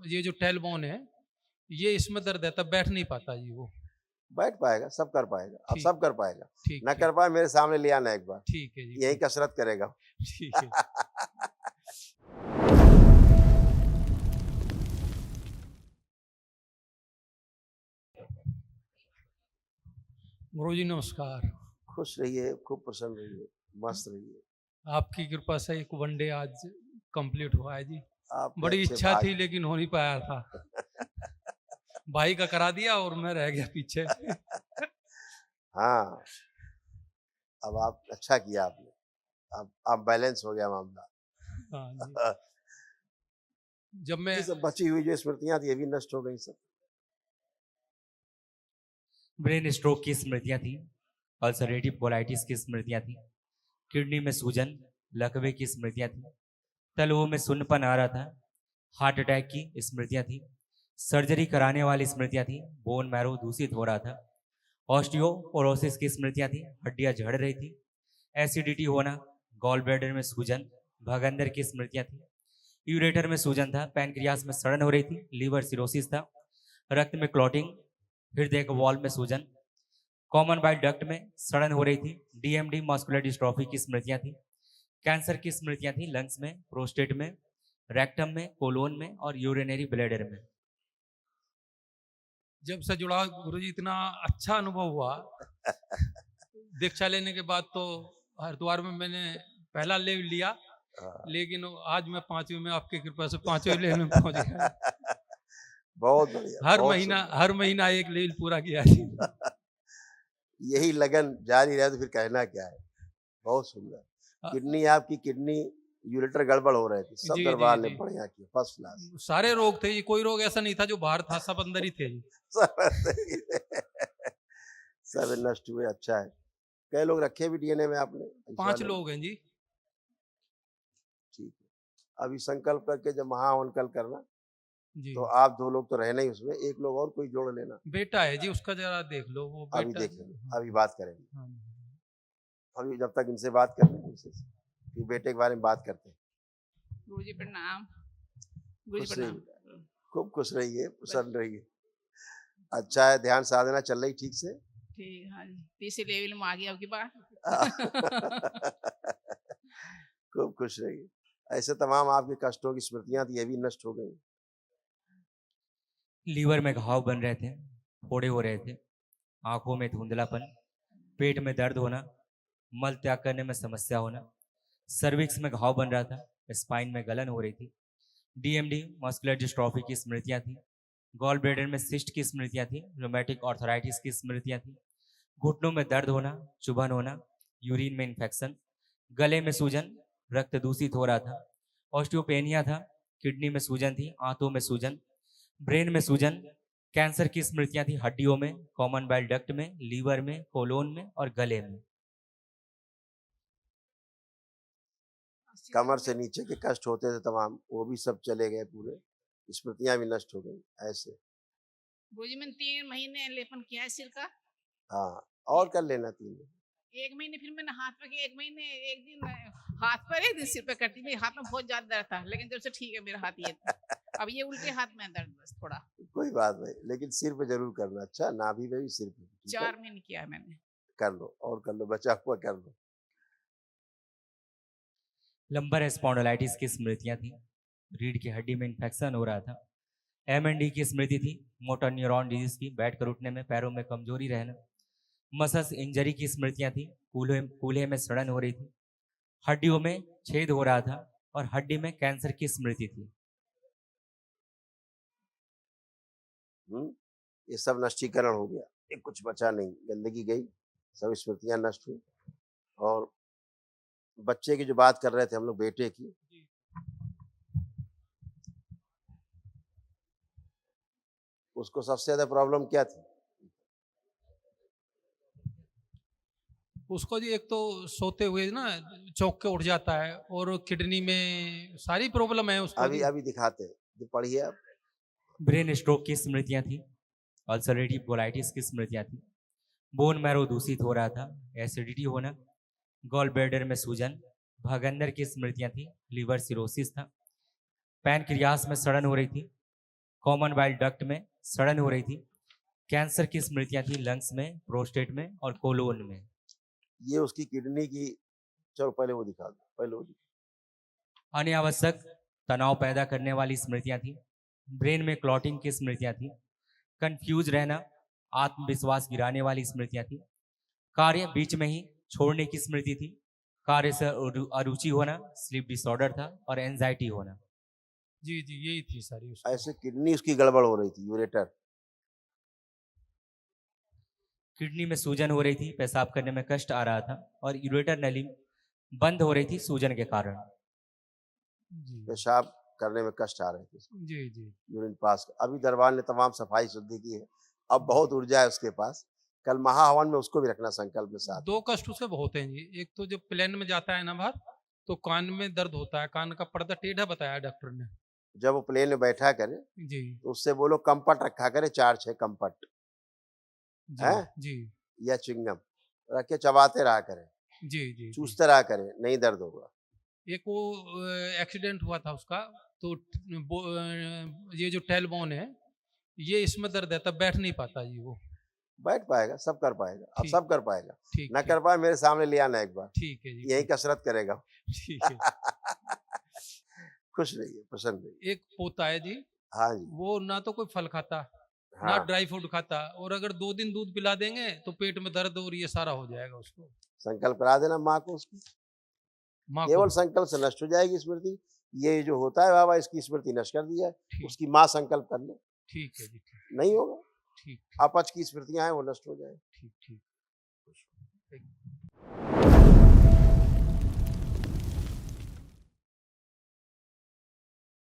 ये जो टेलबोन है, ये इसमें दर्द है, तब बैठ नहीं पाता जी वो। बैठ पाएगा, सब कर पाएगा, अब ठीक सब कर पाएगा। ठीक ना ठीक कर पाए मेरे सामने ले आना एक बार, ठीक है जी, यही कसरत करेगा। ठीक है। गुरुजी नमस्कार। खुश रहिए, खूब प्रसन्न रहिए, मस्त रहिए। आपकी कृपा से एक वनडे आज कंप्लीट हुआ है जी। आपके बड़ी अच्छे इच्छा भाग थी लेकिन हो नहीं पाया था। भाई का करा दिया और मैं रह गया पीछे। हाँ, अब आप अच्छा किया आपने, अब बैलेंस हो गया मामला। हाँ जी। जब मैं ये सब बची हुई जो स्मृतियां थी ये भी नष्ट हो गई सब। ब्रेन स्ट्रोक की स्मृतियां थी, अल्सरेटिव कोलाइटिस की स्मृतियां थी, किडनी में सूजन, लकवे की स्मृतियां थी, तलवों में सुन्नपन आ रहा था, हार्ट अटैक की स्मृतियां थी, सर्जरी कराने वाली स्मृतियां थी, बोन मैरो दूषित हो रहा था, ऑस्टियोपोरोसिस की स्मृतियां थी, हड्डियां झड़ रही थी, एसिडिटी होना, गॉल ब्लैडर में सूजन, भगंदर की स्मृतियां थी, यूरेटर में सूजन था, पैनक्रियास में सड़न हो रही थी, लीवर सिरोसिस था, रक्त में क्लॉटिंग, हृदय के वॉल्व में सूजन, कॉमन बाइल डक्ट में सड़न हो रही थी, डीएमडी मस्कुलर डिस्ट्रॉफी की स्मृतियां थी, कैंसर की स्मृतियां थी लंग्स में, प्रोस्टेट में, रेक्टम में, कोलोन में और यूरिनरी ब्लैडर में। जब से जुड़ा गुरुजी इतना अच्छा अनुभव हुआ। दीक्षा लेने के बाद तो हरिद्वार में मैंने पहला ले लिया, लेकिन आज मैं 5वीं में आपकी कृपा से 5वें लेवल में पहुंच गया। बहुत बढ़िया, हर बहुत महीना सुंदर। हर महीना एक लेवल पूरा किया जी। यही लगन जारी रहे तो फिर कहना क्या है। बहुत सुंदर। किडनी आपकी किडनी यूरेटर गड़बड़ हो रहे थे, सब जी, दरबार जी, ने जी। बढ़िया किया, फर्स्ट क्लास। सारे रोग थे जी, कोई रोग ऐसा नहीं था जो बाहर था, सब अंदर ही थे जी। सब नष्ट हुए, अच्छा है। कई लोग रखे भी डीएनए में आपने? 5 लोग हैं जी। ठीक है, अभी संकल्प करके जब महावन कल करना जी। तो आप 2 लोग तो रहना ही उसमें, एक लोग और कोई जोड़ लेना। बेटा है जी, उसका जरा देख लो वो अभी बेटा। देखेंगे, अभी बात करेंगे। हाँ। अभी जब तक इनसे बात कर लें इनसे, फिर बेटे के बारे में बात करते हैं। गुरुजी प्रणाम। गुरुजी खुश प्रणाम। रहिए, खूब खुश रहिए, प्रसन्न रहिए। अच्छा है, ध्यान साधना चल रही ठीक से? ठीक, हाँ जी, तीसरे लेवल में आ गई आपकी बात। खूब खुश रहिए। ऐसे तमाम आपके कष्टों की स्मृतियां थी, ये भी नष्ट हो गई। लीवर में घाव बन रहे थे, फोड़े हो रहे थे, आंखों में धुंधलापन, पेट में दर्द होना, मल त्याग करने में समस्या होना, सर्विक्स में घाव बन रहा था, स्पाइन में गलन हो रही थी, डीएमडी मस्कुलर डिस्ट्रॉफी की स्मृतियां थी, गॉल ब्लैडर में सिस्ट की स्मृतियां थी, रोमेटिक आर्थराइटिस की स्मृतियां थी, घुटनों में दर्द होना, चुभन होना, यूरिन में इन्फेक्शन, गले में सूजन, रक्त दूषित हो रहा था, ऑस्टियोपेनिया था, किडनी में सूजन थी, आंतों में सूजन, ब्रेन में सूजन, कैंसर की स्मृतियां थी हड्डियों में, कॉमन बाइल डक्ट में, लीवर में, कोलोन में और गले में। कमर से नीचे के कष्ट होते थे तमाम, वो भी सब चले गए पूरे, स्मृतियां भी नष्ट हो गई। ऐसे गुरुजी मैंने 3 महीने लेपन किया है सिर का। हाँ, और कर लेना 3 दिन। 1 महीने फिर मैंने हाथ पे किया, 1 महीने 1 दिन हाथ पर, 1 दिन सिर पे करती। मेरे हाथ में बहुत ज्यादा दर्द था, लेकिन जब से ठीक है मेरा हाथ ये। अब ये उल्टे हाथ में दर्द बस थोड़ा। कोई बात नहीं, लेकिन सिर पे जरूर करना। अच्छा, नाभि पे भी सिर पे भी, ठीक है? 4 महीने किया है मैंने। कर लो और कर लो, बचा हुआ कर लो। लंबर स्पॉन्डिलाइटिस की स्मृतियां थी, रीढ़ की हड्डी में इन्फेक्शन हो रहा था, एमएनडी की स्मृति थी, मोटर न्यूरॉन डिजीज की, बैठकर उठने में पैरों में कमजोरी रहना, मसल्स इंजरी की स्मृतियां थी, कूल्हे में सड़न हो रही थी, हड्डियों में छेद हो रहा था और हड्डी में कैंसर की स्मृति थी। ये सब नष्टीकरण हो गया, ये कुछ बचा नहीं, गंदगी गई, सब स्मृतियां नष्ट हुई। और बच्चे की जो बात कर रहे थे हम लोग, बेटे की, उसको सबसे ज्यादा प्रॉब्लम क्या थी? उसको जी एक तो सोते हुए ना चौंक के उठ जाता है, और किडनी में सारी प्रॉब्लम है उसको अभी जी। अभी दिखाते हैं, पढ़िए आप। ब्रेन स्ट्रोक की स्मृतियां थी, अल्सरेटिव कोलाइटिस की स्मृतियां थी, बोन मैरो दूषित हो रहा था, एसिडिटी होना, गॉल ब्लैडर में सूजन, भगंदर की स्मृतियां थी, लीवर सिरोसिस था, पैनक्रियास में सड़न हो रही थी, कॉमन बाइल डक्ट में सड़न हो रही थी। कैंसर की स्मृतियां थी लंग्स में, प्रोस्टेट में और कोलोन में। ये उसकी किडनी की, चलो पहले वो दिखा दो, पहले वो दिखा। अनावश्यक तनाव पैदा करने वाली स्मृतियां थी। ब्रेन में क्लॉटिंग की स्मृतियां थी। कंफ्यूज रहना, आत्मविश्वास गिराने वाली स्मृतियां थी। कार्य बीच में ही छोड़ने की स्मृति थी। कार्य से अरुचि होना, स्लीप डिसऑर्डर था और एंजाइटी होना। जी जी यही थी सारी उसकी। ऐसे किडनी उसकी गड़बड़ हो रही थी, यूरेटर। किडनी में सूजन हो रही थी, पेशाब करने में कष्ट आ रहा था और यूरेटर नली बंद हो रही थी सूजन के कारण। जी पेशाब करने में कष्ट आ रहे थे, जी जी यूरिन पास। अभी दरबार ने तमाम सफाई शुद्धि की है, अब बहुत ऊर्जा है उसके पास। कल महाहवन में उसको भी रखना संकल्प में साथ। दो कष्ट उसके बहुत हैं जी। एक तो जब प्लेन में जाता है ना बाहर, तो कान में दर्द होता है, कान का पर्दा टेढ़ा बताया डॉक्टर ने। जब वो प्लेन में बैठा करे जी तो उससे बोलो कंपट रखा करे, 4-6 कंपट जी हैं? जी या चिंगम रख के चबाते रहा करे, जी जी जी। चूसते रहा करे, नहीं दर्द होगा। एक वो एक्सीडेंट हुआ था उसका, तो ये जो टेलबोन है, ये इसमें दर्द है, तब बैठ नहीं पाता जी वो। बैठ पाएगा, सब कर पाएगा, अब ठीक। सब कर पाएगा। ठीक ना ठीक, कर पाए मेरे सामने ले आना एक बार, ठीक है जी। यही कसरत करेगा। ठीक है। खुश रहिए, प्रसन्न रहिए। एक पोता है जी, हाँ जी, वो ना तो कोई फल खाता, ना हाँ। ड्राई फ्रूट खाता, और अगर 2 दिन दूध पिला देंगे तो पेट में दर्द और ये सारा हो जाएगा उसको। संकल्प करा देना माँ को उसकी, माँ केवल को। संकल्प से नष्ट हो जाएगी स्मृति। ये जो होता है बाबा, इसकी स्मृति नष्ट कर दी जाए, ठीक उसकी माँ संकल्प कर ले, ठीक है जी, ठीक नहीं होगा। ठीक अपच की स्मृतियां हैं वो नष्ट हो जाए। ठीक ठीक।